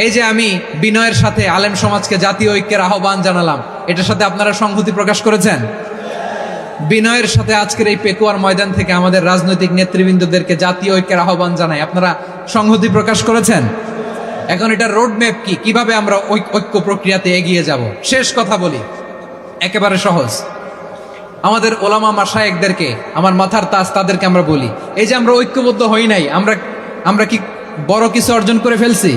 এই যে আমি বিনয়ের সাথে আলেম সমাজকে জাতীয় ঐক্যের আহ্বান জানালাম, এটার সাথে আপনারা সংহতি প্রকাশ করেছেন? বিনয়ের সাথে আজকের এই পেকুয়ার ময়দান থেকে আমাদের রাজনৈতিক নেতৃবৃন্দদেরকে জাতীয় ঐক্যের আহ্বান জানাই, আপনারা সংহতি প্রকাশ করেছেন? এখন এটা রোড ম্যাপ কি, কিভাবে আমরা ঐক্য প্রক্রিয়াতে এগিয়ে যাব? শেষ কথা বলি, একেবারে সহজ। আমাদের ওলামা মাশায়েখদেরকে, আমার মাথার তাজ, তাদেরকে আমরা বলি, এই যে আমরা ঐক্যবদ্ধ হই নাই, আমরা কি বড় কিছু অর্জন করে ফেলছি?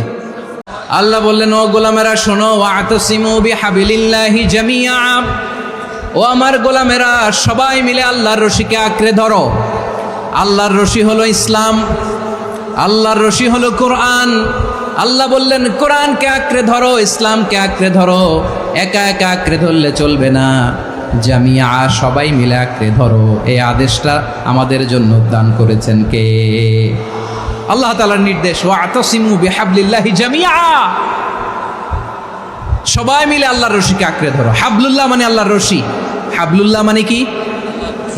আল্লাহ বললেন, ও গোলামেরা শোনো, ওয়াতাসিমু বিহাবিলিল্লাহি জামিআ, ও আমার গোলামেরা সবাই মিলে আল্লাহর রশিকে আঁকড়ে ধরো। আল্লাহর রশি হলো ইসলাম, আল্লাহর রশি হলো কোরআন। আল্লাহ বললেন কোরআনকে আঁকড়ে ধরো, ইসলামকে আঁকড়ে ধরো। একা একা আঁকড়ে ধরলে চলবে না, জামিয়া, সবাই মিলে আঁকড়ে ধরো। এই আদেশটা আমাদের জন্য দান করেছেন কে? আল্লাহ তাআলার নির্দেশ, ওয়াতাসিমু বিহাবলিল্লাহি জামিআ, সবাই মিলে আল্লাহর রশিকে আঁকড়ে ধরো। হাবলুল্লাহ মানে আল্লাহর রশি, হাবলুল্লাহ মানে কি?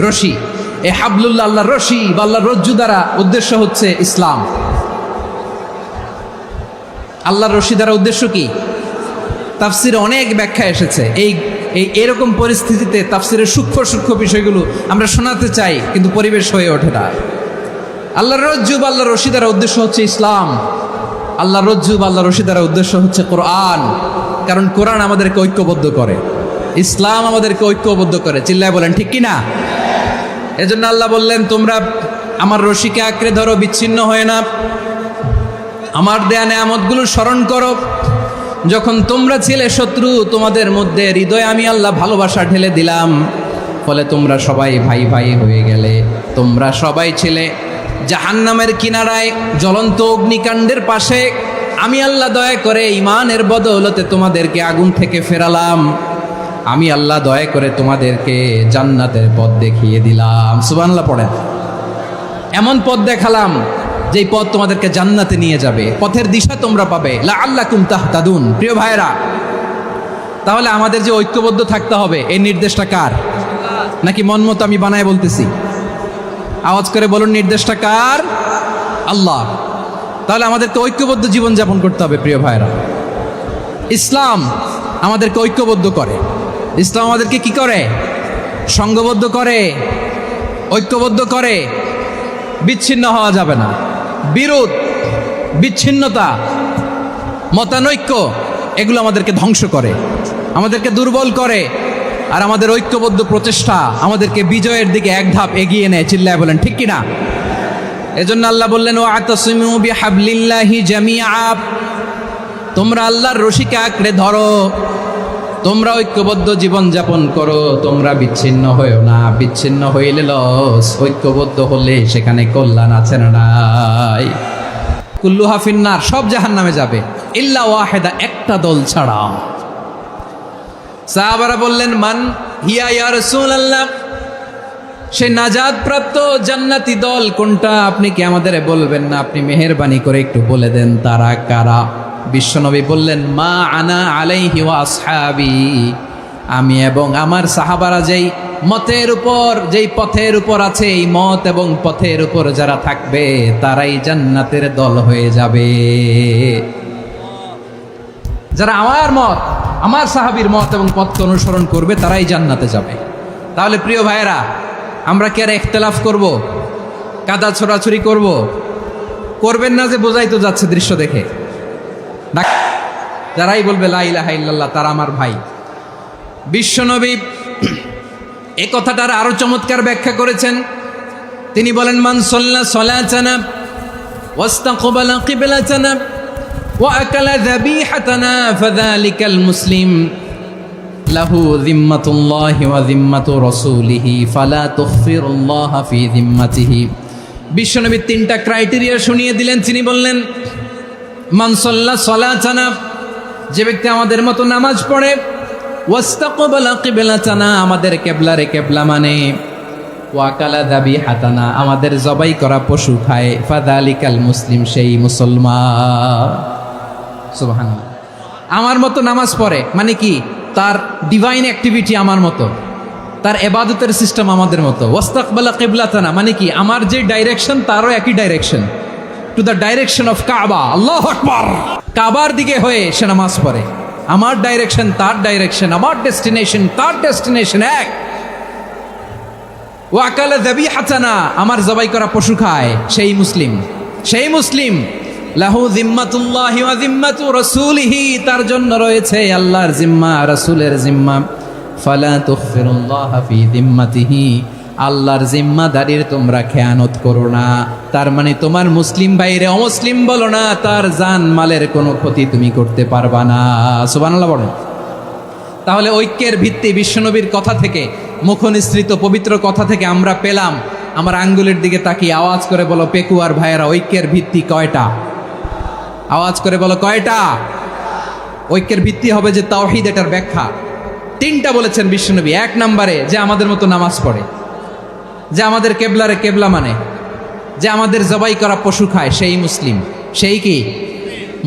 রশি। এই হাবলুল্লাহ আল্লাহর রশি বা আল্লাহর রজ্জু দ্বারা উদ্দেশ্য হচ্ছে ইসলাম। আল্লাহর রশি দ্বারা উদ্দেশ্য কি? তাফসিরে অনেক ব্যাখ্যা এসেছে। এরকম পরিস্থিতিতে তাফসিরের সূক্ষ্ম সূক্ষ্ম বিষয়গুলো আমরা শোনাতে চাই, কিন্তু পরিবেশ হয়ে ওঠে না। আল্লাহর রজ্জু বা আল্লাহর রশি দ্বারা উদ্দেশ্য হচ্ছে ইসলাম। আল্লাহর রজ্জু বা আল্লাহর রশি দ্বারা উদ্দেশ্য হচ্ছে কোরআন, কারণ কোরআন আমাদেরকে ঐক্যবদ্ধ করে, ইসলাম আমাদেরকে ঐক্যবদ্ধ করে। চিল্লায় বলেন ঠিক কিনা? এজন্য আল্লাহ বললেন, তোমরা আমার রশিকে আঁকড়ে ধরো, বিচ্ছিন্ন হয়ে না। আমার দেয়া নেয়ামতগুলো স্মরণ করো। যখন তোমরা ছিলে শত্রু, তোমাদের মধ্যে হৃদয়ে আমি আল্লাহ ভালোবাসা ঢেলে দিলাম, ফলে তোমরা সবাই ভাই ভাই হয়ে গেলে। তোমরা সবাই ছিলে জাহান্নামের কিনারায়, জ্বলন্ত অগ্নিকাণ্ডের পাশে। আমি আল্লাহ দয়া করে ঈমানের বদৌলতে তোমাদেরকে আগুন থেকে ফেরালাম। আমি আল্লাহ দয়া করে তোমাদেরকে জান্নাতের পথ দেখিয়ে দিলাম। সুবহানাল্লাহ পড়েন। এমন পথ দেখালাম যেই পথ তোমাদেরকে জান্নাতে নিয়ে যাবে, পথের দিশা তোমরা পাবে। লাআল্লাকুম তাহতাদুন। প্রিয় ভাইরা, তাহলে আমাদের যে ঐক্যবদ্ধ থাকতে হবে, এই নির্দেশটা কার? নাকি মন মতো আমি বানায় বলতেছি? আওয়াজ করে বলুন, নির্দেশটা কার? আল্লাহ। তাহলে আমাদেরকে ঐক্যবদ্ধ জীবনযাপন করতে হবে। প্রিয় ভাইরা, ইসলাম আমাদেরকে ঐক্যবদ্ধ করে। ইসলাম আমাদেরকে কি করে? সংঘবদ্ধ করে, ঐক্যবদ্ধ করে। বিচ্ছিন্ন হওয়া যাবে না। বিরোধ, বিচ্ছিন্নতা, মতানৈক্য, এগুলো আমাদেরকে ধ্বংস করে, আমাদেরকে দুর্বল করে। আর আমাদের ঐক্যবদ্ধ প্রচেষ্টা আমাদেরকে বিজয়ের দিকে এক ধাপ এগিয়ে নেয়। চিল্লায় বলেন ঠিক কিনা? এজন্য আল্লাহ বললেন, ওয়াতাসিমু বিহাবলিল্লাহি জামিআ, তোমরা আল্লাহর রশিকে আঁকড়ে ধরো, তোমরা ঐক্যবদ্ধ জীবন যাপন করো, তোমরা বিচ্ছিন্ন হয়েও না। বিচ্ছিন্ন হইলে লস, ঐক্যবদ্ধ হলে সেখানে কল্যাণ আছে না নাই? কুল্লুহা ফিন্নার, সব জাহান্নামে যাবে, ইল্লা ওয়াহিদা, একটা দল ছাড়া। সাহাবারা বললেন, মান হিয়া ইয়া রাসূলুল্লাহ, সে নাজাত প্রাপ্ত জান্নাতি দল কোনটা? আপনি কি আমাদের বলবেন না? আপনি মেহেরবানি করে একটু বলে দেন তারা কারা? বিশ্বনবী বললেন, মা আনা আলাইহি ওয়া আসহাবি, আমি এবং আমার সাহাবারা যেই মতের উপর, যেই পথের উপর আছে, এই মত এবং পথের উপর যারা থাকবে তারাই জান্নাতের দল হয়ে যাবে। যারা আমার মত, আমার সাহাবীর মত এবং পথকে অনুসরণ করবে, তারাই জান্নাতে যাবে। তাহলে প্রিয় ভাইয়েরা, আমরা কি আর ইখতিলাফ করব? কাদা ছোড়াছুরি করব? করবেন না যে বোঝাই তো যাচ্ছে দৃশ্য দেখে। যারাই বলবে লা ইলাহা ইল্লাল্লাহ, তারা আমার ভাই। বিশ্বনবী এই কথাটার আরো চমৎকার ব্যাখ্যা করেছেন। তিনি বলেন, মান সাল্লা সালাতানা ওয়াস্তাকবালা কিবলাতানা ওয়া আকালা যাবিহাতানা ফাযালিকাল মুসলিম লাহু যিম্মাতুল্লাহি ওয়া যিম্মাতু রাসূলিহি ফালা তুখফিরুল্লাহা ফি যিম্মাতিহি। বিশ্বনবী তিনটা ক্রাইটেরিয়া শুনিয়ে দিলেন। তিনি বললেন, মান সাল্লা সালাতানা, যে ব্যক্তি আমাদের মতো নামাজ পড়ে, ওয়াস্তাকবালা কিবলাতানা, আমাদের কিবলারে কিবলা মানে, ওয়া আকালা যাবিহাতানা, আমাদের জবাই করা পশু খায়, ফাযালিকাল মুসলিম, সেই মুসলমান। সুবহানাল্লাহ। আমার মতো নামাজ পড়ে মানে কি? তার ডিভাইন অ্যাক্টিভিটি আমার মতো, তার ইবাদতের সিস্টেম আমাদের মতো। ওয়াস্তাকবালা কিবলাতানা মানে কি? আমার যে ডাইরেকশন তারও একই direction. To the direction of কাবা। আল্লাহু আকবার। কাবার দিকে হয়ে সে নামাজ পড়ে। আমার ডাইরেকশন তার ডাইরেকশন, আমার ডেস্টিনেশন তার ডেস্টিনেশন এক। ওয়াকালা যাবিহাতানা, আমার জবাই করা পশু খায়, সেই মুসলিম, সেই মুসলিম। লাহু জিম্মাতুল্লাহি ওয়া জিম্মাতু রাসূলিহি, তার জন্য রয়েছে আল্লাহর জিম্মা, রাসূলের জিম্মা। ফালা তুখফিরুল্লাহ ফি জিম্মাতিহি, আল্লাহর জিম্মাদারির তোমরা খেয়ানত করো না। তার মানে তোমার মুসলিম ভাইরে অমুসলিম বলো না, তার জান মালের কোনো ক্ষতি তুমি করতে পারবা না। সুবহানাল্লাহ বলেন। তাহলে ঐক্যের ভিত্তি বিশ্বনবীর কথা থেকে, মুখনিসৃত পবিত্র কথা থেকে আমরা পেলাম। আমার আঙ্গুলের দিকে তাকিয়ে আওয়াজ করে বলো পেকুয়ার ভাইয়েরা, ঐক্যের ভিত্তি কয়টা? আওয়াজ করে বলো কয়টা? ঐক্যের ভিত্তি হবে যে তাওহীদ, এটার ব্যাখ্যা তিনটা বলেছেন বিশ্বনবী। এক নম্বরে যে আমাদের মতো নামাজ পড়ে, যে আমাদের কেবলারে কেবলা মানে, যে আমাদের জবাই করা পশু খায়, সেই মুসলিম। সেই কি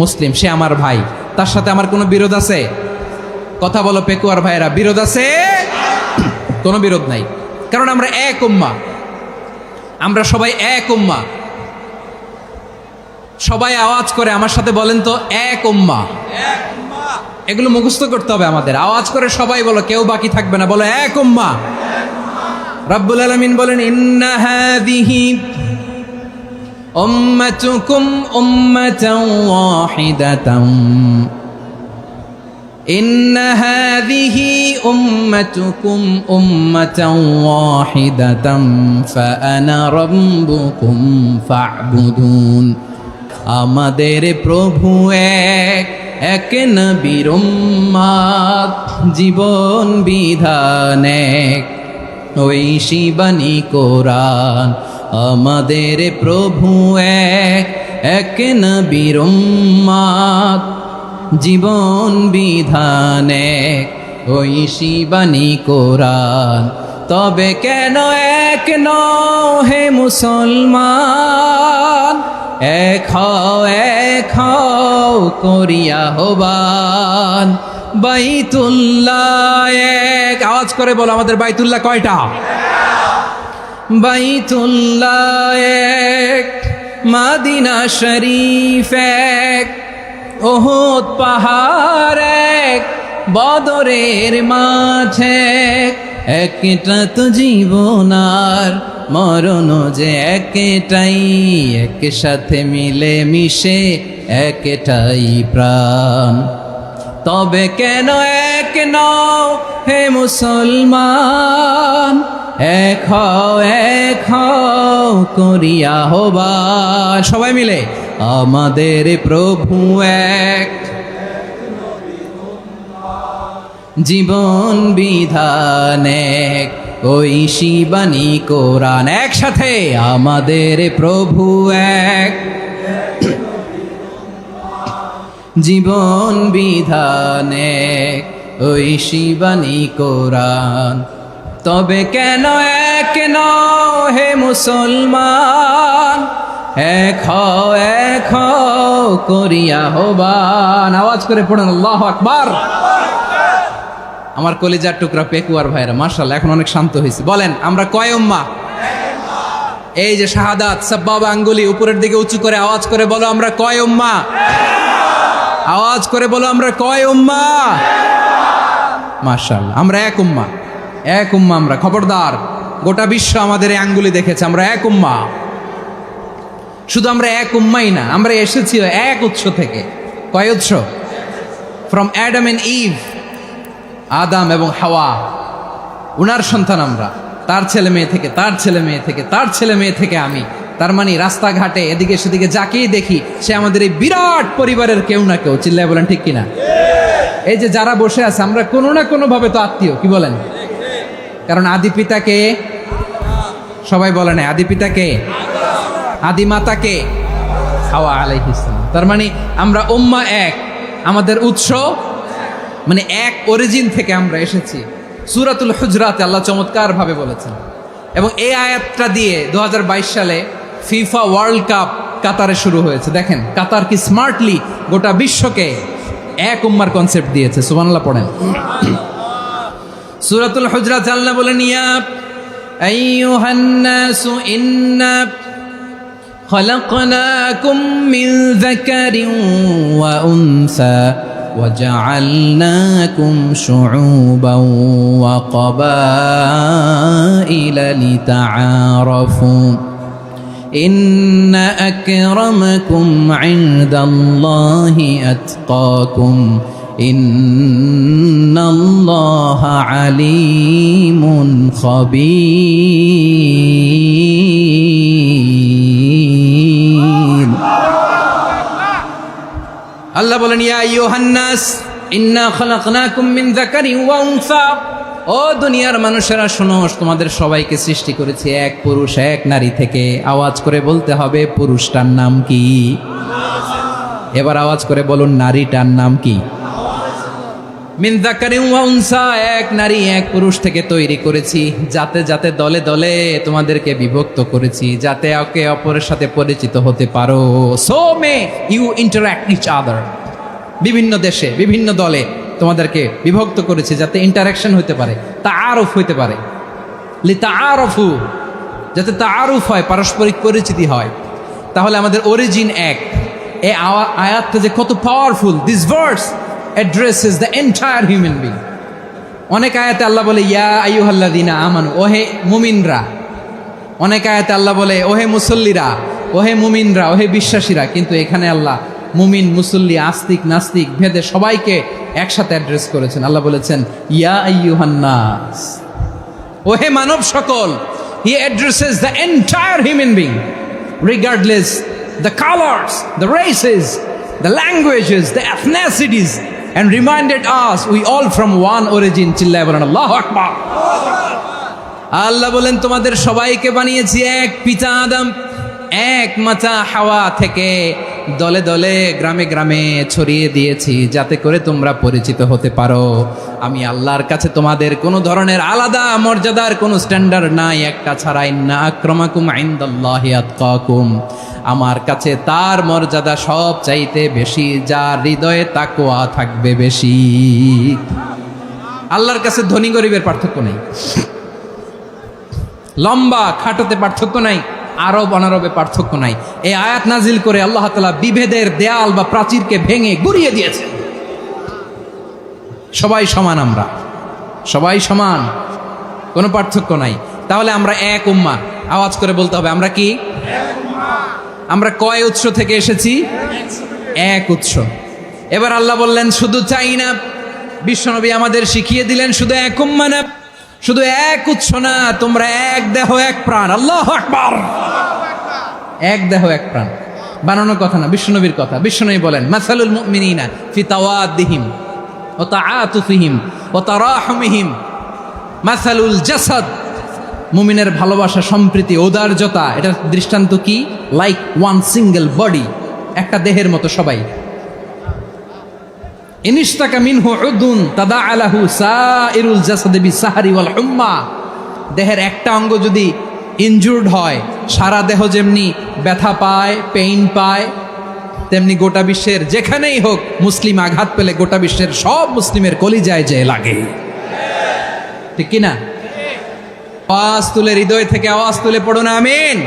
মুসলিম? সে আমার ভাই, তার সাথে আমার কোনো বিরোধ আছে? কথা বলো পেকুয়ার ভাইয়েরা, বিরোধ আছে? কোনো বিরোধ নাই, কারণ আমরা এক উম্মাহ, আমরা সবাই এক উম্মাহ। সবাই আওয়াজ করে আমার সাথে বলেন তো, এক উম্মাহ। এগুলো মুখস্থ করতে হবে আমাদের। আওয়াজ করে সবাই বলো, কেউ বাকি থাকবে না, বলো এক উম্মাহ। রাব্বুল আলামিন বলেন, ইন্না হাযিহি উম্মাতুকুম উম্মাতান ওয়াহিদাতান, ইন্না হাযিহি উম্মাতুকুম উম্মাতান ওয়াহিদাতান ফাআনা রাব্বুকুম ফা'বুদুন। আমাদের প্রভু এক, এক নবীর উম্মাত, জীবন বিধান এক, ওই শিবানী কোরআন। আমাদের প্রভু এক, এক নবীর উম্মাত, জীবন বিধান এক, ওই শিবানী কোরআন। তবে কেন এক নও হে মুসলমান, এক হও করিয়া হবান। বাইতুল্লাহ এক, আওয়াজ করে বলো আমাদের বাইতুল্লাহ কয়টা? বাইতুল্লাহ এক, মাদিনা শরীফ এক, উহুদ পাহাড় এক, বদরের মাঠ এক। একটা তো জীবন আর মরণ যে একটাই, একসাথে মিলে মিশে একটাই প্রাণ। তবে কেন এক নও হে মুসলমান, এক হও করিয়া হবান। সবাই মিলে আমাদের প্রভু এক, জীবন বিধান এক, ওই শিবানী কোরআন। একসাথে আমাদের প্রভু এক, জীবন বিধান এক, ওই শিবানী কোরআন। তবে কেন এক নও হে মুসলমান, এক হও করিয়া হবান। আওয়াজ করে পড়েন আল্লাহু আকবার। আমার কলিজার টুকরা পেকুয়ার ভাইরা, মাশাআল্লাহ এখন অনেক শান্ত হয়েছে। বলেন আমরা কয় উম্মাহ? এই যে শাহাদাত, সাব্বাবা আঙ্গুলি উপরের দিকে উঁচু করে আওয়াজ করে বলো আমরা কয় উম্মাহ? আওয়াজ করে বলো আমরা কয় উম্মাহ? মাশাআল্লাহ, আমরা এক উম্মাহ, এক উম্মাহ আমরা। খবরদার, গোটা বিশ্ব আমাদের এই আঙ্গুলি দেখেছে, আমরা এক উম্মাহ। শুধু আমরা এক উম্মাই না, আমরা এসেছি এক উৎস থেকে। কয় উৎস? ফ্রম অ্যাডাম এন্ড ইভ, আদাম এবং হাওয়া, উনার সন্তান আমরা। তার ছেলে মেয়ে থেকে, তার ছেলে মেয়ে থেকে, তার ছেলে মেয়ে থেকে আমি। তার মানে রাস্তাঘাটে এদিকে সেদিকে যাকেই দেখি সে আমাদের এই বিরাট পরিবারের কেউ না কেউ। চিল্লায় বলেন ঠিক কিনা? এই যে যারা বসে আছে, আমরা কোনো না কোনো ভাবে তো আত্মীয়, কি বলেন? কারণ আদি পিতাকে সবাই বলে না, আদি পিতাকে, আদি মাতাকে হাওয়া আলাইহিস সালাম। তার মানে আমরা উম্মাহ এক, আমাদের উৎস মানে এক অরিজিন থেকে আমরা এসেছি। সূরাতুল হুজরাতে আল্লাহ চমৎকার ভাবে বলেছেন, এবং এই আয়াতটা দিয়ে 2022 সালে ফিফা ওয়ার্ল্ড কাপ কাতারে শুরু হয়েছে। দেখেন কাতার কি স্মার্টলি গোটা বিশ্বকে এক উম্মার কনসেপ্ট দিয়েছে। সুবহানাল্লাহ পড়েন। সূরাতুল হুজরাত আল্লাহ বলেন, ইয়া আইয়ুহান নাসু ইন্না خلقناكم من ذكر وأنثى وجعلناكم شعوبا وقبائل لتعارفوا إن أكرمكم عند الله أتقاكم إن الله عليم خبير আল্লাহ বলেন ইয়া আইয়ুহান নাস ইন্না খালাকনাকুম মিন যাকারিন ওয়া উনসা ও দুনিয়ার মানুষেরা শোনো তোমাদের সবাইকে সৃষ্টি করেছি এক পুরুষ এক নারী থেকে আওয়াজ করে বলতে হবে পুরুষটার নাম কি এবার আওয়াজ করে বলুন নারীটার নাম কি মিন যাকারিন ওয়া উনসা এক নারী এক পুরুষ থেকে তৈরি করেছি যাতে যাতে দলে দলে তোমাদেরকে বিভক্ত করেছি যাতে একে অপরের সাথে পরিচিত হতে পারো so may you interact each other বিভিন্ন দেশে বিভিন্ন দলে তোমাদেরকে বিভক্ত করেছি যাতে ইন্টারাকশন হতে পারে তাআরুফ হতে পারে লিতাআরফু যাতে তাআরুফ হয় পারস্পরিক পরিচিতি হয় তাহলে আমাদের অরিজিন এক এই আয়াতটা যে কত powerful this verse addresses the entire human being অনেক আয়াতে আল্লাহ বলে ইয়া আইয়ুহাল্লাযীনা আমানু ওহে মুমিনরা অনেক আয়াতে আল্লাহ বলে ওহে মুসল্লিরা ওহে মুমিনরা ওহে বিশ্বাসীরা কিন্তু এখানে আল্লাহ মুমিন মুসল্লি আস্তিক নাস্তিক ভেদে সবাইকে একসাথে অ্যাড্রেস করেছেন আল্লাহ বলেছেন ইয়া আইয়ুহান নাস ওহে মানব সকল হি addresses the entire human being regardless the colours the races the languages the এথনিসিটিস and reminded us we all from one origin চিল্লায় বলেন আল্লাহু আকবার আল্লাহ বলেন তোমাদের সবাইকে বানিয়েছি এক পিতা আদম এক মাতা হাওয়া থেকে দলে দলে গ্রামে গ্রামে ছড়িয়ে দিয়েছি যাতে করে তোমরা পরিচিত হতে পারো আমি আল্লাহর কাছে তোমাদের কোনো ধরনের আলাদা মর্যাদার কোনো স্ট্যান্ডার্ড নাই একটা ছাড়া ইন্না আক্রামাকুম ইনদাল্লাহি আতকাকুম আমার কাছে তার মর্যাদা সব চাইতে বেশি যার হৃদয়ে তাকওয়া থাকবে বেশি আল্লাহর কাছে ধনী গরিবের পার্থক্য নেই লম্বা খাটোতে পার্থক্য নাই আরব অনারবে পার্থক্য নাই এই আয়াত নাজিল করে আল্লাহ তাআলা বিভেদের দেয়াল বা প্রাচীরকে ভেঙে গুড়িয়ে দিয়েছেন সবাই সমান আমরা সবাই সমান কোনো পার্থক্য নাই তাহলে আমরা এক উম্মাহ আওয়াজ করে বলতে হবে আমরা কি আমরা কয় উৎস থেকে এসেছি এক উৎস এবার আল্লাহ বললেন শুধু চাই না বিশ্বনবী আমাদের শিখিয়ে দিলেন শুধু এক উম্মাহ না শুধু এক উৎস না তোমরা এক দেহ এক প্রাণ আল্লাহু আকবার এক দেহ এক প্রাণ বানানোর কথা না বিশ্বনবীর কথা বিশ্বনবী বলেন মাসালুল মুমিনিনা ফি তাওয়াদ্দিহিম ওয়া তাআতুফিহিম ওয়া তারাহুমিহিম মাসালুল জাসাদ মুমিনের ভালোবাসা সম্প্রীতি ঔদার্যতা এটার দৃষ্টান্ত কি লাইক ওয়ান সিঙ্গেল বডি একটা দেহের মতো সবাই ইনিশতাকা মিনহু উদুন তাদাআলাহু সাইরুল জাসাদি বিসাহরি ওয়াল হুম্মা দেহের একটা অঙ্গ যদি ইনজুর্ড হয় সারা দেহ যেমনি ব্যথা পায় পেইন পায় তেমনি গোটা বিশ্বের যেখানেই হোক মুসলিম আঘাত পেলে গোটা বিশ্বের সব মুসলিমের কলিজায় যে লাগে ঠিক কি না আওয়াজ তুলে হৃদয় থেকে আওয়াজ তুলে পড়ো না আমিন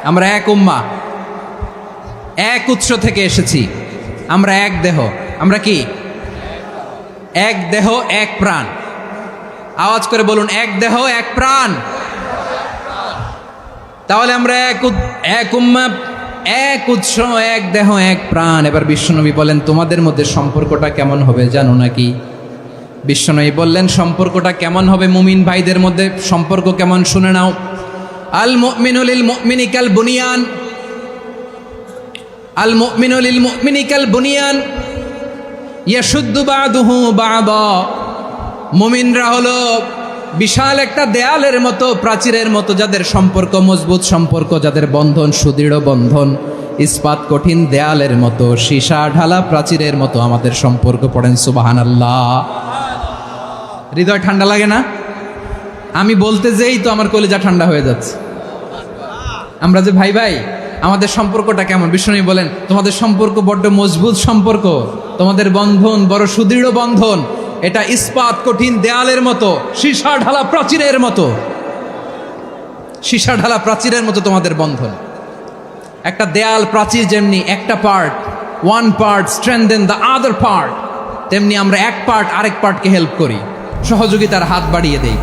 আমরা এক উম্মাহ এক উৎস থেকে এসেছি আমরা এক দেহ আমরা কি এক দেহ এক প্রাণ আওয়াজ করে বলুন এক দেহ এক প্রাণ তাহলে আমরা এক উম্মাহ এক উৎস এক দেহ এক প্রাণ এবার বিশ্বনবী বলেন তোমাদের মধ্যে সম্পর্কটা কেমন হবে জানো নাকি বিশ্বনবী বললেন সম্পর্কটা কেমন হবে মুমিন ভাইদের মধ্যে সম্পর্ক কেমন শুনে নাও আল মুমিনু লিল মুমিনি কাল বুনিয়ান আল মুমিনু লিল মুমিনি কাল বুনিয়ান ইয়াশুদ্দু বাদুহু বাদা মুমিনরা হলো বিশাল একটা দেয়ালের মতো প্রাচীরের মতো যাদের সম্পর্ক মজবুত সম্পর্ক যাদের বন্ধন সুদৃঢ় বন্ধন ইস্পাত কঠিন দেয়ালের মতো সীসা ঢালা প্রাচীরের মতো আমাদের সম্পর্ক পড়েন সুবহানাল্লাহ হৃদয় ঠান্ডা লাগে না আমি বলতে যেই তো আমার কলিজা ঠান্ডা হয়ে যাচ্ছে আমরা যে ভাই ভাই আমাদের সম্পর্কটা কেমন বিষ্ণু বলেন তোমাদের সম্পর্ক বড্ড মজবুত সম্পর্ক তোমাদের বন্ধন বড় সুদৃঢ় বন্ধন এটা ইস্পাত কঠিন দেয়ালের মতো সীসা ঢালা প্রাচীরের মতো সীসা ঢালা প্রাচীরের মতো তোমাদের বন্ধন একটা দেয়াল প্রাচীর যেমনি একটা part, one part strengthen the other part, তেমনি আমরা এক পার্ট আরেক পার্টকে হেল্প করি, সহযোগিতার হাত বাড়িয়ে দেই।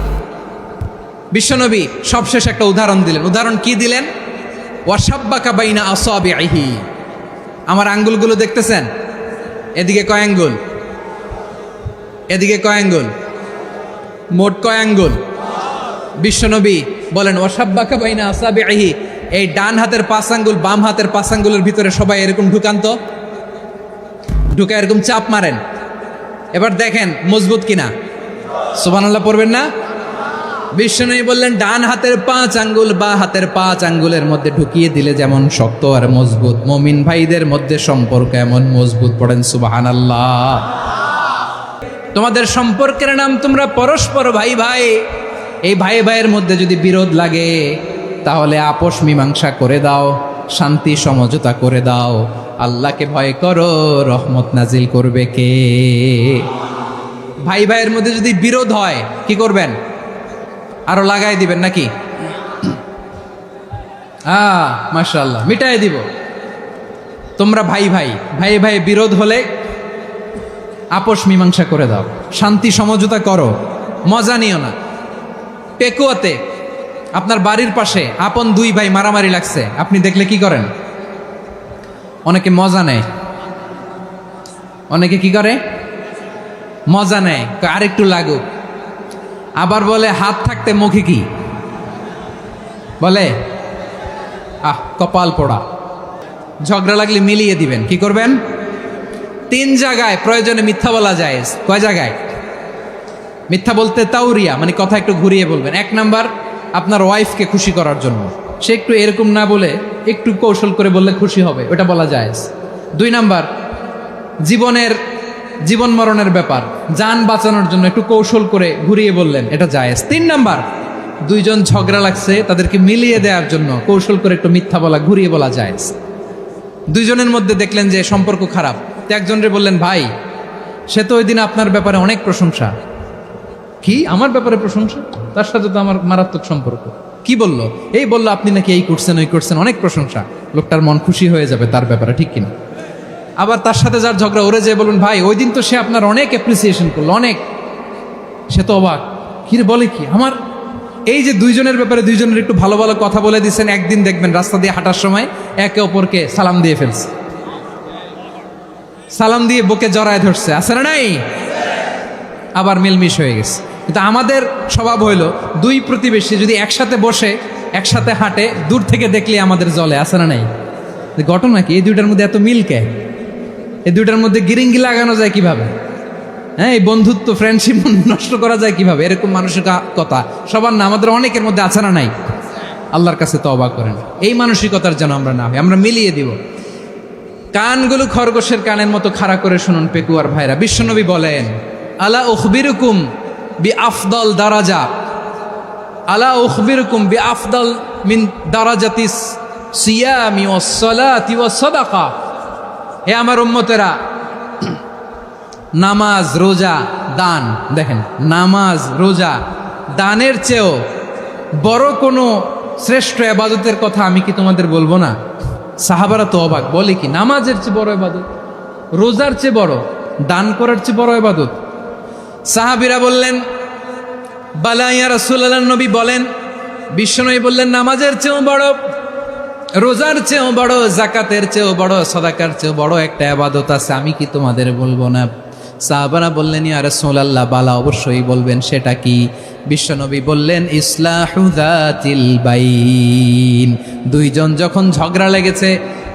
বিশ্বনবী সবশেষ একটা উদাহরণ দিলেন। উদাহরণ কি দিলেন? ওয়াসাব্বাকা বাইনা আসাবিহি, আমার আঙ্গুলগুলো দেখতেছেন? এদিকে কয় আঙ্গুল? এদিকে কয় আঙ্গুল? মোট কয় আঙ্গুল? বিশ্বনবী বলেন ওয়াসাব্বাকা বাইনা আসাবিহি, এই ডান হাতের 5 আঙ্গুল বাম হাতের 5 আঙ্গুলের ভিতরে সবাই এরকম ঢুকান্ত, ঢুকে এরকম চাপ মারেন। এবার দেখেন মজবুত কিনা। সুবহানাল্লাহ পড়বেন না? বিশ্বনবী বললেন ডান হাতের 5 আঙ্গুল বা হাতের 5 আঙ্গুলের মধ্যে ঢুকিয়ে দিলে যেমন শক্ত আর মজবুত, মুমিন ভাইদের মধ্যে সম্পর্ক এমন মজবুত। পড়েন সুবহানাল্লাহ। তোমাদের সম্পর্কের নাম তোমরা পরস্পর ভাই ভাই। এই ভাই ভাইয়ের মধ্যে যদি বিরোধ লাগে তাহলে আপোষ মীমাংসা করে দাও, শান্তি সমঝোতা করে দাও। আল্লাহকে ভয় করো, রহমত নাজিল করবে কে? ভাই ভাইয়ের মধ্যে যদি বিরোধ হয় কি করবেন? আরো লাগাই দিবেন নাকি? মাশাআল্লাহ, মিটাই দিব। তোমরা ভাই ভাই, ভাই ভাই বিরোধ হলে আপোষ মীমাংসা করে দাও, শান্তি সমঝোতা করো, মজা নিও না। পেকুয়াতে আপনার বাড়ির পাশে আপন 2 ভাই মারামারি লাগছে, আপনি দেখলে কি করেন? অনেকে মজা নেয়। অনেকে কি করে? মজা নেয়, আরেকটু লাগুক। আবার বলে হাত থাকতে মুখে কি বলে? কপাল পোড়া। ঝগড়া লাগলে মিলিয়ে দিবেন। কি করবেন? 3 জায়গায় প্রয়োজনে মিথ্যা বলা যায়। কয় জায়গায় মিথ্যা বলতে? তাউরিয়া, মানে কথা একটু ঘুরিয়ে বলবেন। 1 নাম্বার আপনার ওয়াইফকে খুশি করার জন্য, সে একটু এরকম না বলে একটু কৌশল করে বললে খুশি হবে, ওটা বলা যায়। 2 নাম্বার জীবন মরণের ব্যাপার, জান বাঁচানোর জন্য একটু কৌশল করে ঘুরিয়ে বললেন, এটা জায়েজ। 3 নাম্বার 2 জন ঝগড়া লাগছে, তাদেরকে মিলিয়ে দেওয়ার জন্য কৌশল করে একটু মিথ্যা বলা, ঘুরিয়ে বলা জায়েজ। 2 জনের মধ্যে দেখলেন যে সম্পর্ক খারাপ, তো একজনরে বললেন ভাই সে তো ওই দিন আপনার ব্যাপারে অনেক প্রশংসা। কি আমার ব্যাপারে প্রশংসা? তার সাথে তো আমার মারাত্মক সম্পর্ক। কি বললো? এই বললো আপনি নাকি এই করছেন ওই করছেন, অনেক প্রশংসা। লোকটার মন খুশি হয়ে যাবে তার ব্যাপারে, ঠিক কিনা? আবার তার সাথে যার ঝগড়া, ওরে যে বলুন ভাই ওই দিন তো সে আপনার অনেক অ্যাপ্রিসিয়েশন করলো, অনেক। সে তো অবাক, কি রে বলে কি? আমার এই যে 2 জনের ব্যাপারে 2 জনের একটু ভালো ভালো কথা বলে দিচ্ছেন, একদিন দেখবেন রাস্তা দিয়ে হাঁটার সময় একে অপরকে সালাম দিয়ে ফেলছে, সালাম দিয়ে বুকে জড়ায় ধরছে, আছে না নাই? আবার মিলমিশ হয়ে গেছে। কিন্তু আমাদের স্বভাব হইল 2 প্রতিবেশী যদি একসাথে বসে একসাথে হাঁটে, দূর থেকে দেখলে আমাদের জলে, আছে না নাই? ঘটনা কি? এই 2টার মধ্যে এত মিল কে? এই 2টার মধ্যে গিরিঙ্গি লাগানো যায় কিভাবে? হ্যাঁ, এই বন্ধুত্ব ফ্রেন্ডশিপ নষ্ট করা যায় কিভাবে? এরকম মানসিকতা সবার না, আমাদের অনেকের মধ্যে আছে না নাই? আল্লাহর কাছে তওবা করেন, এই মানসিকতার যেন আমরা না হই, আমরা মিলিয়ে দিব। কানগুলো খরগোশের কানের মতো খাড়া করে শুনুন পেকুয়ার ভাইরা। বিশ্বনবী বলেন আলা উখবিরুকুম বি আফদল দারাজা, আলা উখবিরুকুম বি আফদল মিন দারাজাতিস সিয়ামি ওয়াস সালাতি ওয়াস সাদাকা। হে আমার উম্মতেরা, নামাজ রোজা দান, দেখেন নামাজ রোজা দানের চেয়েও বড় কোনো শ্রেষ্ঠ ইবাদতের কথা আমি কি তোমাদের বলবো না? সাহাবারা তো অবাক, বলে কি নামাজের চেয়ে বড় ইবাদত, রোজার চেয়ে বড়, দান করার চেয়ে বড় ইবাদত? সাহাবীরা বললেন বালা ইয়া রাসূলুল্লাহ। নবী বলেন, বিশ্বনবী বললেন নামাজের চেয়েও বড়, রোজার চেয়েও বড়, জাকাতের চেয়েও বড়, সাদাকার চেয়েও বড় একটা ইবাদত আছে, আমি কি তোমাদের বলবো না? সাহাবারা বললেন ইয়া রাসূলুল্লাহ, বালা অবশ্যই বলবেন, সেটা কি? বিশ্বনবী বললেন ইসলাহু যাতিল বাইন। 2 জন যখন ঝগড়া লেগেছে,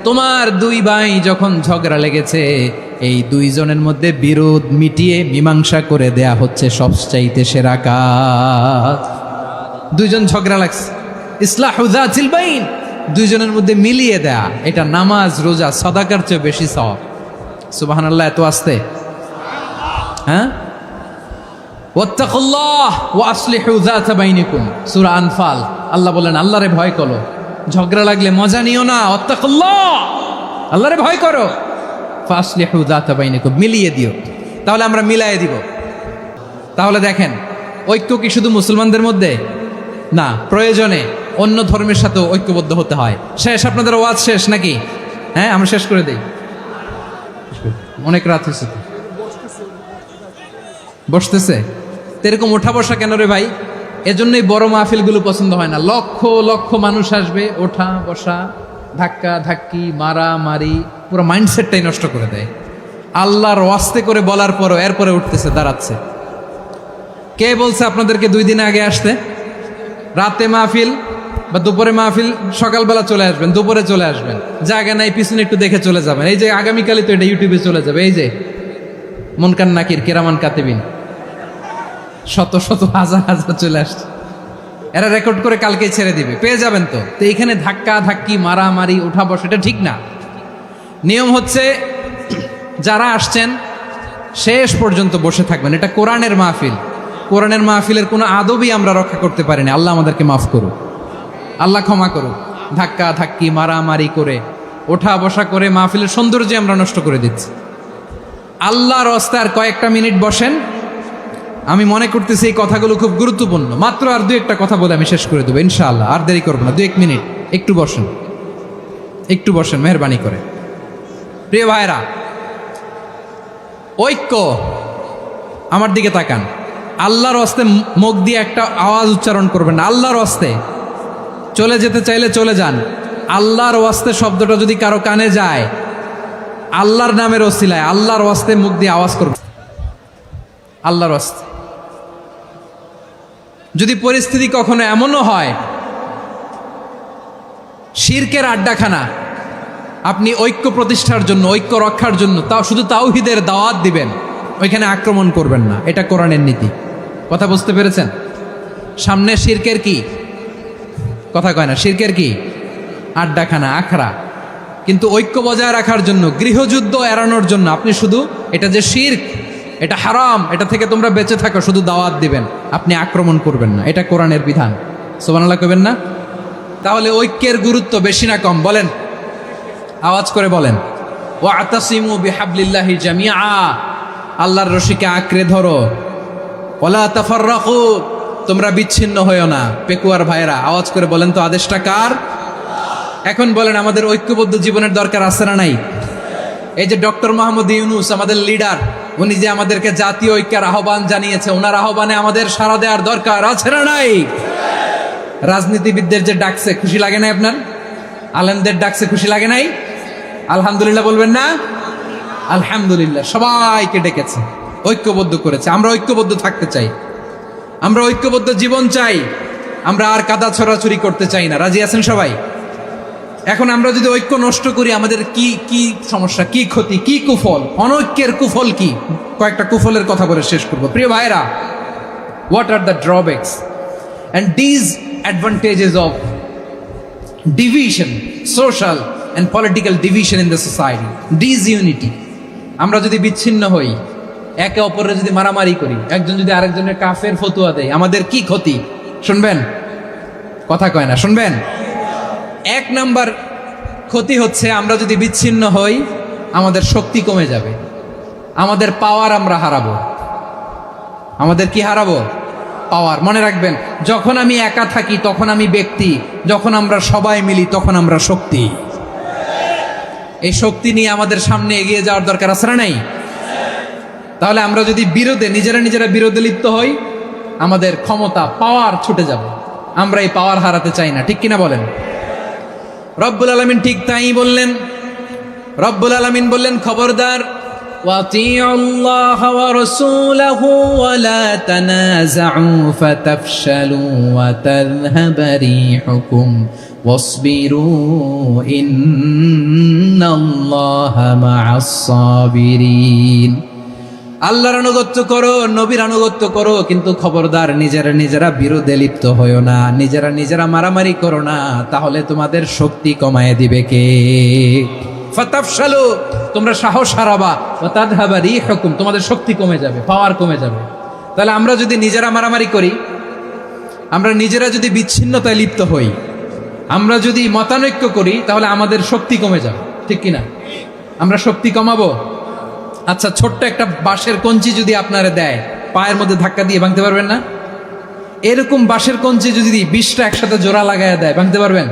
তোমার 2 ভাই যখন ঝগড়া লেগেছে, এই 2 জনের মধ্যে বিরোধ মিটিয়ে মীমাংসা করে দেয়া হচ্ছে সবচাইতে সেরা কাজ। 2 জন ঝগড়া লাগছে, ইসলাহু যাতিল বাইন, 2 জনের মধ্যে মিলিয়ে দেয়া, এটা নামাজ রোজা সাদাকার চেয়ে বেশি সওয়াব। সুবহানাল্লাহ, এত আসতে। হ্যাঁ, ওয়াত্তাকুল্লাহ ওয়া আসলিহু যাতা বাইনিকুম, সূরা আনফাল। আল্লাহ বলেন আল্লাহরে ভয় করো, ঝগড়া লাগলে মজা নিও না, ওয়াত্তাকুল্লাহ, আল্লাহরে ভয় করো, ফাসলিহু যাতা বাইনিকুম, মিলিয়ে দিও। তাহলে আমরা মিলায়ে দিব। তাহলে দেখেন ঐক্য কি শুধু মুসলমানদের মধ্যে না, প্রয়োজনে অন্য ধর্মের সাথে ঐক্যবদ্ধ হতে হয়। শেষ, আপনাদের ওয়াজ শেষ নাকি? হ্যাঁ, আমরা শেষ করে দেই, অনেক রাত হয়েছে তো। বসতেছে তো, এরকম ওঠা বসা কেন রে ভাই? এজন্যই বড় মাহফিলগুলো পছন্দ হয় না। লক্ষ লক্ষ মানুষ আসবে, ওঠা বসা, ধাক্কা ধাক্কি, মারা মারি, পুরো মাইন্ডসেটটাই নষ্ট করে দেয়। আল্লাহর ওয়াস্তে করে বলার পরও এরপরে উঠতেছে, দাঁড়াচ্ছে। কে বলছে আপনাদেরকে 2 দিন আগে আসতে? রাতে মাহফিল বা দুপুরে মাহফিল, সকালবেলা চলে আসবেন, দুপুরে চলে আসবেন, জায়গা নাই পিছনে একটু দেখে চলে যাবেন। এই যে আগামীকালই তো এটা ইউটিউবে চলে যাবে। এই যে মুনকার নাকির, কিরামান কাতিবিন, শত শত হাজার হাজার চলে আসছে, এরা রেকর্ড করে কালকেই ছেড়ে দিবে, পেয়ে যাবেন তো। তো এইখানে ধাক্কা ধাক্কি, মারামারি, উঠা বসা, এটা ঠিক না। নিয়ম হচ্ছে যারা আসছেন শেষ পর্যন্ত বসে থাকবেন। এটা কোরআনের মাহফিল। কোরআনের মাহফিলের কোনো আদবই আমরা রক্ষা করতে পারিনি। আল্লাহ আমাদেরকে মাফ করুক, আল্লাহ ক্ষমা করুক। ধাক্কা ধাক্কি, মারামারি করে, ওঠা বসা করে মাহফিলের সৌন্দর্য আমরা নষ্ট করে দিচ্ছি। আল্লাহর রাস্তায় আর কয়েকটা মিনিট বসেন। আমি মনে করতেছি এই কথাগুলো খুব গুরুত্বপূর্ণ। মাত্র আর 2-1টা কথা বলে আমি শেষ করে দেবো ইনশাআল্লাহ। আর দেরি করবো না, 2-1 মিনিট একটু বসেন, একটু বসেন মেহরবানি করে। প্রিয় ভাইরা, ঐক্য, আমার দিকে তাকান। আল্লাহর হস্তে মুখ দিয়ে একটা আওয়াজ উচ্চারণ করবেন না। আল্লাহর হস্তে চলে যেতে চাইলে চলে যান। আল্লাহর ওয়াস্তে শব্দটা যদি কারো কানে যায়, আল্লাহর নামের ওসিলায় আল্লাহর ওয়াস্তে মুখ দিয়ে আওয়াজ করবেন, আল্লাহর ওয়াস্তে। যদি পরিস্থিতি কখনো এমনও হয় শিরকের আড্ডাখানা, আপনি ঐক্য প্রতিষ্ঠার জন্য, ঐক্য রক্ষার জন্য তাও শুধু তাওহীদের দাওয়াত দিবেন, ওইখানে আক্রমণ করবেন না। এটা কোরআনের নীতি। কথা বুঝতে পেরেছেন? সামনে শিরকের কি কথা কয় না, শিরকের কি আড্ডাখানা, আখড়া। কিন্তু ঐক্য বজায় রাখার জন্য, গৃহযুদ্ধ এড়ানোর জন্য আপনি শুধু এটা যে শিরক, এটা হারাম, এটা থেকে তোমরা বেঁচে থাকো, শুধু দাওয়াত দিবেন, আপনি আক্রমণ করবেন না। এটা কোরআনের বিধান। সুবহানাল্লাহ কইবেন না? তাহলে ঐক্যের গুরুত্ব বেশি না কম বলেন? আওয়াজ করে বলেন। ওয়াতাসিমু বিহাবলিল্লাহি জামিআ, আল্লাহর রশিকে আঁকড়ে ধরো। ওয়ালা তাফাররাকু, তোমরা বিচ্ছিন্ন হইও না। পেকুয়ার ভাইরা আওয়াজ করে বলেন তো, আদেশটা কার? এখন বলেন, আমাদের ঐক্যবদ্ধ জীবনের দরকার আছে না নাই? এই যে ডক্টর মোহাম্মদ ইউনূস আমাদের লিডার, উনি যে আমাদেরকে জাতীয় ঐক্যের আহ্বান জানিয়েছে, ওনার আহ্বানে আমাদের সাড়া দেওয়ার দরকার আছে না নাই? রাজনীতিবিদদের যে ডাকছে, খুশি লাগে নাই আপনার? আলেমদের ডাকছে, খুশি লাগে নাই? আলহামদুলিল্লাহ বলবেন না? আলহামদুলিল্লাহ, সবাইকে ডেকেছে, ঐক্যবদ্ধ করেছে। আমরা ঐক্যবদ্ধ থাকতে চাই, আমরা ঐক্যবদ্ধ জীবন চাই, আমরা আর কাদা ছড়াছড়ি করতে চাই না। রাজি আছেন সবাই? এখন আমরা যদি ঐক্য নষ্ট করি, আমাদের কি কি সমস্যা, কি ক্ষতি, কি কুফল? অনৈক্যের কুফল কি? কয়েকটা কুফলের কথা বলে শেষ করব। প্রিয় ভাইরা, what are the drawbacks and disadvantages of division, social and political division in the society, disunity. আমরা যদি বিচ্ছিন্ন হই, একে অপরের যদি মারামারি করি, একজন যদি আরেকজনের কাফের ফতুয়া দেয়, আমাদের কি ক্ষতি? শুনবেন? কথা কয় না, শুনবেন? 1 নাম্বার ক্ষতি হচ্ছে, আমরা যদি বিচ্ছিন্ন হই, আমাদের শক্তি কমে যাবে, আমাদের পাওয়ার আমরা হারাবো। আমাদের কি হারাবো? পাওয়ার। মনে রাখবেন, যখন আমি একা থাকি তখন আমি ব্যক্তি, যখন আমরা সবাই মিলি তখন আমরা শক্তি। এই শক্তি নিয়ে আমাদের সামনে এগিয়ে যাওয়ার দরকার আছে না নাই? তাহলে আমরা যদি নিজেরা বিরোধে লিপ্ত হই, আমাদের ক্ষমতা, পাওয়ার ছুটে যাবে। আমরা এই পাওয়ার হারাতে চাই না, ঠিক কিনা বলেন? রব্বুল আলামিন ঠিক তাই বললেন। রব্বুল আলামিন বললেন, খবরদার, ওয়াতিউল্লাহ ওয়া রাসূলাহু ওয়া লা তানাযাউ ফাতাফশালু ওয়া তাযহাবা রিহুকুম ওয়াসবিরু ইন্নাল্লাহা মা'আস সাবিরিন। আল্লাহর আনুগত্য করো, নবীর আনুগত্য করো, কিন্তু খবরদার নিজেরা বিরোধে লিপ্ত হইও না, নিজেরা মারামারি করো না, তাহলে তোমাদের শক্তি কমায় দিবে কে? ফাতাফশালু, তোমরা সাহস হারাবা, ওয়া তাযহাবা রিহুকুম, তোমাদের শক্তি কমে যাবে, পাওয়ার কমে যাবে। তাহলে আমরা যদি নিজেরা মারামারি করি, আমরা নিজেরা যদি বিচ্ছিন্নতায় লিপ্ত হই, আমরা যদি মতানৈক্য করি, তাহলে আমাদের শক্তি কমে যাবে, ঠিক কিনা? আমরা শক্তি কমাবো। আচ্ছা, ছোট্ট একটা বাঁশের কঞ্চি যদি আপনারা দেয়, পায়ের মধ্যে ধাক্কা দিয়ে ভাঙতে পারবেন না? এরকম বাঁশের কঞ্চি যদি 20টা একসাথে জোড়া লাগায় দেয় ভাঙতে পারবেন?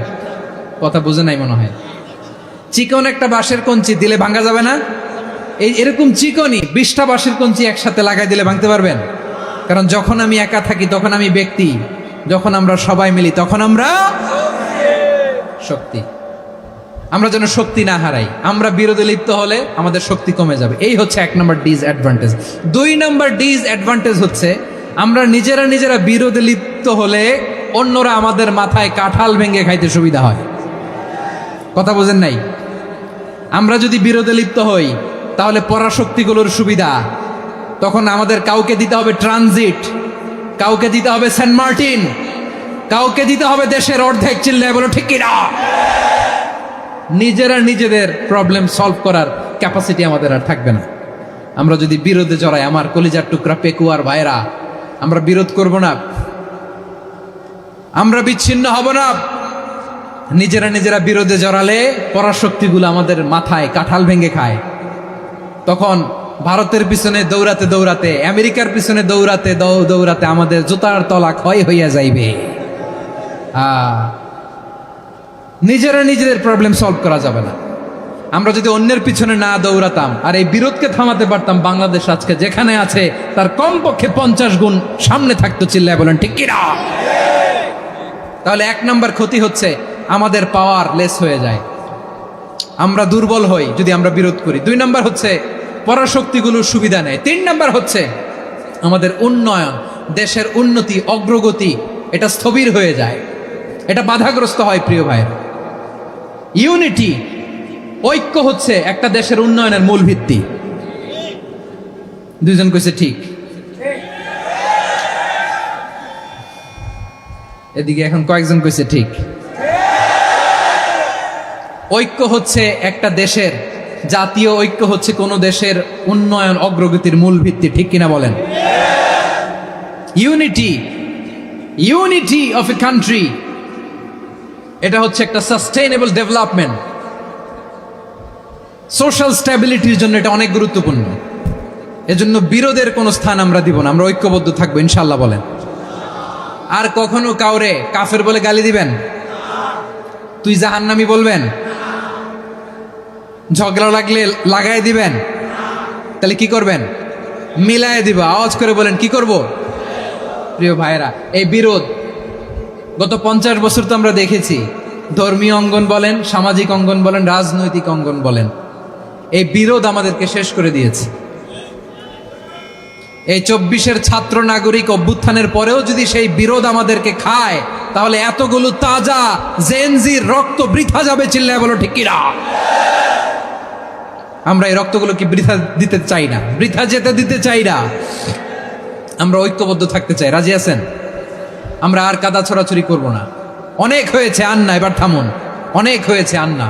কথা বুঝে নাই মনে হয়। চিকন একটা বাঁশের কঞ্চি দিলে ভাঙা যাবে না? এরকম চিকনই 20টা বাঁশের কঞ্চি একসাথে লাগাই দিলে ভাঙতে পারবেন? কারণ যখন আমি একা থাকি তখন আমি ব্যক্তি, যখন আমরা সবাই মিলি তখন আমরা শক্তি। আমরা যেন শক্তি না হারাই। আমরা বিরোধে লিপ্ত হলে আমাদের শক্তি কমে যাবে। এই হচ্ছে 1 নম্বর ডিসঅ্যাডভান্টেজ। 2 নম্বর ডিসঅ্যাডভান্টেজ হচ্ছে আমরা নিজেরা বিরোধে লিপ্ত হলে অন্যরা আমাদের মাথায় কাঁঠাল ভেঙে খাইতে সুবিধা হয়। কথা বোঝেন নাই? আমরা যদি বিরোধে লিপ্ত হই তাহলে পরাশক্তিগুলোর সুবিধা, তখন আমাদের কাউকে দিতে হবে ট্রানজিট, কাউকে দিতে হবে সেন্ট মার্টিন, কাউকে দিতে হবে দেশের অর্ধেক। চিল্লায় বলো ঠিক কিনা? নিজেদের প্রবলেম সলভ করার ক্যাপাসিটি আমাদের আর থাকবে না। আমরা যদি বিরোধে জড়াই, আমার কলিজার টুকরা পেকুয়ার ভাইরা, আমরা বিরোধ করব না, আমরা বিচ্ছিন্ন হব না। নিজেরা বিরোধে জড়ালে পরাশক্তিগুলো আমাদের মাথায় কাঁঠাল ভেঙে খায়। তখন ভারতের পিছনে দৌড়াতে, আমেরিকার পিছনে দৌড়াতে আমাদের জুতার তলা ক্ষয় হইয়া যাইবে। নিজেদের প্রবলেম সলভ করা যাবে না। আমরা যদি অন্যের পিছনে না দৌড়াতাম আর এই বিরোধকে থামাতে পারতাম, বাংলাদেশ আজকে যেখানে আছে তার কমপক্ষে 50 গুণ সামনে থাকতো। চিল্লায় বলেন ঠিক কিনা? তাহলে 1 নম্বর ক্ষতি হচ্ছে আমাদের পাওয়ার লেস হয়ে যায়, আমরা দুর্বল হই যদি আমরা বিরোধ করি। 2 নম্বর হচ্ছে পরাশক্তিগুলোর সুবিধা নেয়। 3 নম্বর হচ্ছে আমাদের উন্নয়ন, দেশের উন্নতি, অগ্রগতি এটা স্থবির হয়ে যায়, এটা বাধাগ্রস্ত হয়। প্রিয় ভাইয়েরা, ইউনিটি, ঐক্য হচ্ছে একটা দেশের উন্নয়নের মূল ভিত্তি। 2 জন কইছে ঠিক। এদিকে এখন কয়েকজন কইছে ঠিক। ঐক্য হচ্ছে একটা দেশের, জাতীয় ঐক্য হচ্ছে কোন দেশের উন্নয়ন অগ্রগতির মূল ভিত্তি। ঠিক কিনা বলেন? ইউনিটি অফ এ কান্ট্রি, এটা হচ্ছে একটা সাস্টেইনেবল ডেভেলপমেন্ট, সোশ্যাল স্ট্যাবিলিটির জন্য এটা অনেক গুরুত্বপূর্ণ। এজন্য বিরোধের কোনো স্থান আমরা দিব না, আমরা ঐক্যবদ্ধ থাকবো ইনশাআল্লাহ। বলেন। আর কখনো কাউরে কাফের বলে গালি দিবেন? তুই জাহান্নামী বলবেন? ঝগড়া লাগলে লাগাই দিবেন? তাহলে কি করবেন? মিলায় দিব। আওয়াজ করে বলেন কি করব? প্রিয় ভাইরা, এই বিরোধ গত 50 বছর তো আমরা দেখেছি। ধর্মীয় অঙ্গন বলেন, সামাজিক অঙ্গন বলেন, রাজনৈতিক অঙ্গন বলেন, এই বিরোধ আমাদেরকে শেষ করে দিয়েছে। এই 24-এর ছাত্র নাগরিক অভ্যুত্থানের পরেও যদি সেই বিরোধ আমাদেরকে খায়, তাহলে এতগুলো তাজা জেনজির রক্ত বৃথা যাবে। চিল্লায় বলো ঠিক কিনা? আমরা এই রক্তগুলোকে বৃথা দিতে চাই না, বৃথা যেতে দিতে চাই না। আমরা ঐক্যবদ্ধ থাকতে চাই। রাজি আছেন? আমরা আর কাদা ছড়াছড়ি করব না। অনেক হয়েছে আন্না, এবার থামুন। অনেক হয়েছে আন্না।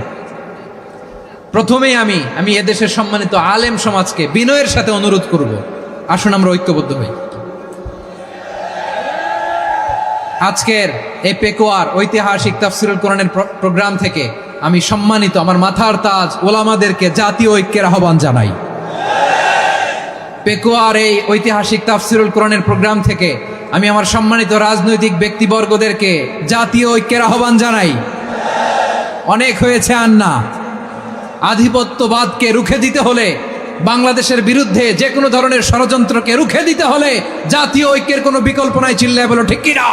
প্রথমেই আমি এদেশের সম্মানিত আলেম সমাজকে বিনয়ের সাথে অনুরোধ করব, আসুন আমরা ঐক্যবদ্ধ হই। আজকের এই পেকুয়ার ঐতিহাসিক তাফসিরুল কোরআনের প্রোগ্রাম থেকে আমি সম্মানিত আমার মাথার তাজ ওলামাদেরকে জাতীয় ঐক্যের আহ্বান জানাই। পেকুয়ার এই ঐতিহাসিক তাফসিরুল কোরআনের প্রোগ্রাম থেকে আমি আমার সম্মানিত রাজনৈতিক ব্যক্তিবর্গদেরকে জাতীয় ঐক্যের আহ্বান জানাই। অনেক হয়েছে আন্না। আধিপত্যবাদকে রুখে দিতে হলে, বাংলাদেশের বিরুদ্ধে যে কোনো ধরনের ষড়যন্ত্রকে রুখে দিতে হলে জাতীয় ঐক্যের কোনো বিকল্প নাই। চিল্লায় বলো ঠিক কিনা?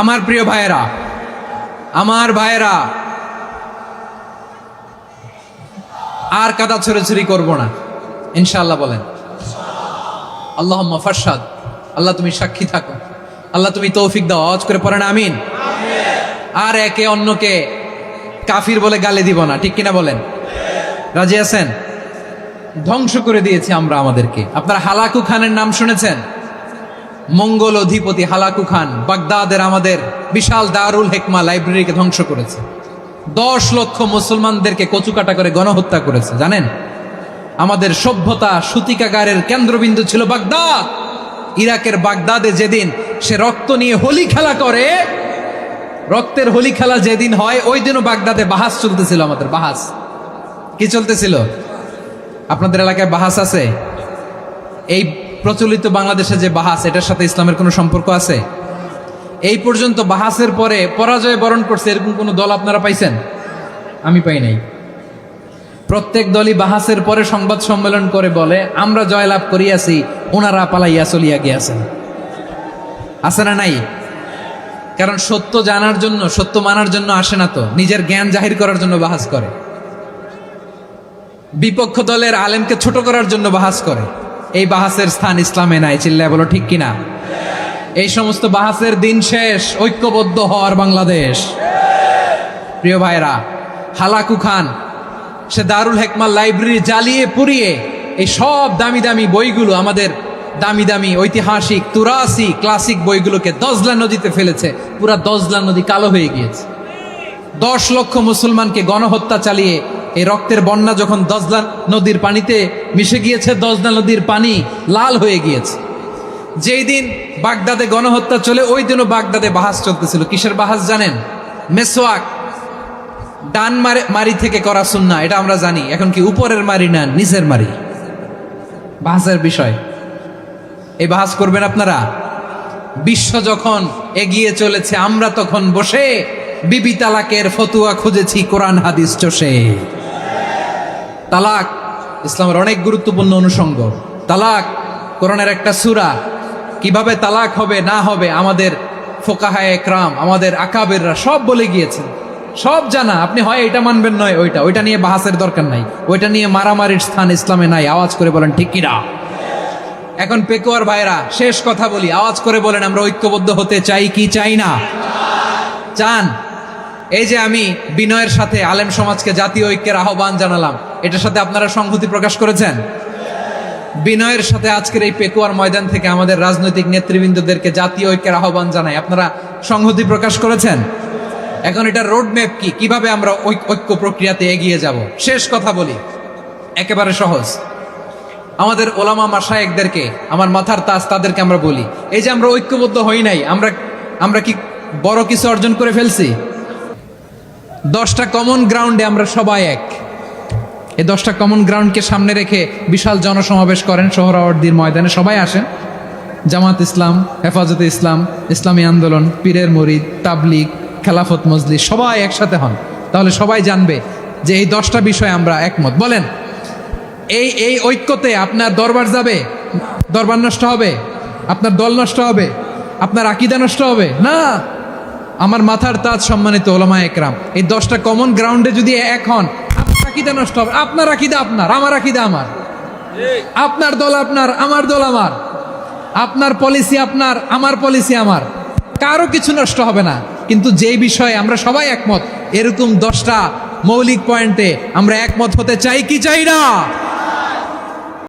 আমার প্রিয় ভাইয়েরা, আমার ভাইয়েরা, আর কাদা ছড়াছড়ি করব না ইনশাআল্লাহ। বলেন আল্লাহুম্মা ফারশাদ। আল্লাহ তুমি সাক্ষী থাকো, আল্লাহ তুমি তৌফিক দাও। আওয়াজ করে পড়েন আমিন। আর একে অন্যকে কাফির বলে গালি দিব না। ঠিক কিনা বলেন? রাজি আছেন? ধ্বংস করে দিয়েছি আমরা আমাদেরকে। আপনারা হালাকু খানের নাম শুনেছেন? মঙ্গল অধিপতি হালাকু খান বাগদাদের আমাদের বিশাল দারুল হিকমা লাইব্রেরিকে ধ্বংস করেছে। 10 লক্ষ মুসলমানদেরকে কচুকাটা করে গণহত্যা করেছে। জানেন, আমাদের সভ্যতা সূতিকাগারের কেন্দ্রবিন্দু ছিল বাগদাদ। ইরাকের বাগদাদে যেদিন সে রক্ত নিয়ে হোলি খেলা করে, রক্তের হোলি খেলা যেদিন হয় ওই দিনও বাগদাদে বাহাস চলতেছিল। আমাদের বাহাস কি চলতেছিল? আপনাদের এলাকায় বাহাস আছে? এই প্রচলিত বাংলাদেশে যে বাহাস, এটার সাথে ইসলামের কোনো সম্পর্ক আছে? এই পর্যন্ত বাহাসের পরে পরাজয় বরণ করছে এরকম কোন দল আপনারা পাইছেন? আমি পাই নাই। প্রত্যেক দলই বাহাসের পরে সংবাদ সম্মেলন করে বলে আমরা জয়লাভ করিয়াছি, ওনারা পালাইয়া চলিয়া গিয়াছেন। আছে না নাই? কারণ সত্য জানার জন্য, সত্য মানার জন্য আসে না তো, নিজের জ্ঞান জাহির করার জন্য বাহাস করে। বিপক্ষ দলের আলেমকে ছোট করার জন্য বাহাস করে। এই বাহাসের স্থান ইসলামে নাই। চিল্লায় বলো ঠিক কিনা? এই সমস্ত বাহাসের দিন শেষ, ঐক্যবদ্ধ হওয়ার বাংলাদেশ। প্রিয় ভাইরা, হালাকু খান সে দারুল হেকমা লাইব্রেরি জ্বালিয়ে পুড়িয়ে এই সব দামি দামি বইগুলো, আমাদের দামি দামি ঐতিহাসিক তুরাসি ক্লাসিক বইগুলোকে দজলা নদীতে ফেলেছে। পুরা দজলা নদী কালো হয়ে গিয়েছে। 10 লক্ষ মুসলমানকে গণহত্যা চালিয়ে এই রক্তের বন্যা যখন দজলা নদীর পানিতে মিশে গিয়েছে, দজলা নদীর পানি লাল হয়ে গিয়েছে। যেই দিন বাগদাদে গণহত্যা চলে ওই দিনও বাগদাদে বাহাস চলতেছিল। কিসের বাহাস জানেন? মেসওয়াক, ডান মারি থেকে করা সুন্নাহ, এটা আমরা জানি। এখন কি উপরের মারি না নিচের মারি? বাহাসের বিষয়। এই বাহাস করবেন আপনারা? বিশ্ব যখন এগিয়ে চলেছে, আমরা তখন বসে বিবি তালাকের ফতুয়া খুঁজেছি কোরআন হাদিস চষে। তালাক ইসলামের অনেক গুরুত্বপূর্ণ অনুষঙ্গ। তালাক কোরআনের একটা সূরা। কিভাবে তালাক হবে না হবে আমাদের ফোকাহায়ে একরাম, আমাদের আকাবেররা সব বলে গিয়েছেন, সব জানা। আপনি হয় এটা মানবেন নয় ওইটা নিয়ে বাহাসের দরকার নাই, ওইটা নিয়ে মারামারির স্থান ইসলামে নাই। আওয়াজ করে বলেন ঠিক কিনা? এখন পেকুয়ার ভাইরা, শেষ কথা বলি, আওয়াজ করে বলেন আমরা ঐক্যবদ্ধ হতে চাই কি চাই না? চান? এই যে আমি বিনয়ের সাথে আলেম সমাজকে জাতীয় ঐক্যের আহ্বান জানালাম, এটার সাথে আপনারা সংহতি প্রকাশ করেছেন? বিনয়ের সাথে আজকের এই পেকুয়ার ময়দান থেকে আমাদের রাজনৈতিক নেতৃবৃন্দদেরকে জাতীয় ঐক্যের আহ্বান জানাই, আপনারা সংহতি প্রকাশ করেছেন? এখন এটা রোড ম্যাপ কি, কিভাবে আমরা ঐক্য প্রক্রিয়াতে এগিয়ে যাব? শেষ কথা বলি, একেবারে সহজ। আমাদের ওলামা মাশায়েখদেরকে, আমার মাথার তাজ, তাদেরকে আমরা বলি, এই যে আমরা ঐক্যবদ্ধ হই নাই, আমরা কি বড় কিছু অর্জন করে ফেলছি? 10টা কমন গ্রাউন্ডে আমরা সবাই এক। এই 10টা কমন গ্রাউন্ডকে সামনে রেখে বিশাল জনসমাবেশ করেন সোহরাওয়ার্দীর ময়দানে, সবাই আসেন। জামাত ইসলাম, হেফাজতে ইসলাম, ইসলামী আন্দোলন, পীরের মুরিদ, তাবলিগ, খেলাফত মজলিস, সবাই একসাথে হন। তাহলে সবাই জানবে যে এই 10টা বিষয়ে আমরা একমত। বলেন, এই ঐক্যতে আপনার দরবার যাবে? দরবার নষ্ট হবে? আপনার দল নষ্ট হবে? আপনার আকীদা নষ্ট হবে? না। আমার মাথার তাজ সম্মানিত ওলামা একরাম, এই 10টা কমন গ্রাউন্ডে যদি এক হন, আপনার আকীদা নষ্ট হবে? আপনার আকীদা আপনার, আমার আকীদা আমার, আপনার দল আপনার, আমার দল আমার, আপনার পলিসি আপনার, আমার পলিসি আমার, কারো কিছু নষ্ট হবে না। কিন্তু যেই বিষয়ে আমরা সবাই একমত, এরকম 10টা মৌলিক পয়েন্টে আমরা একমত হতে চাই কি চাই না?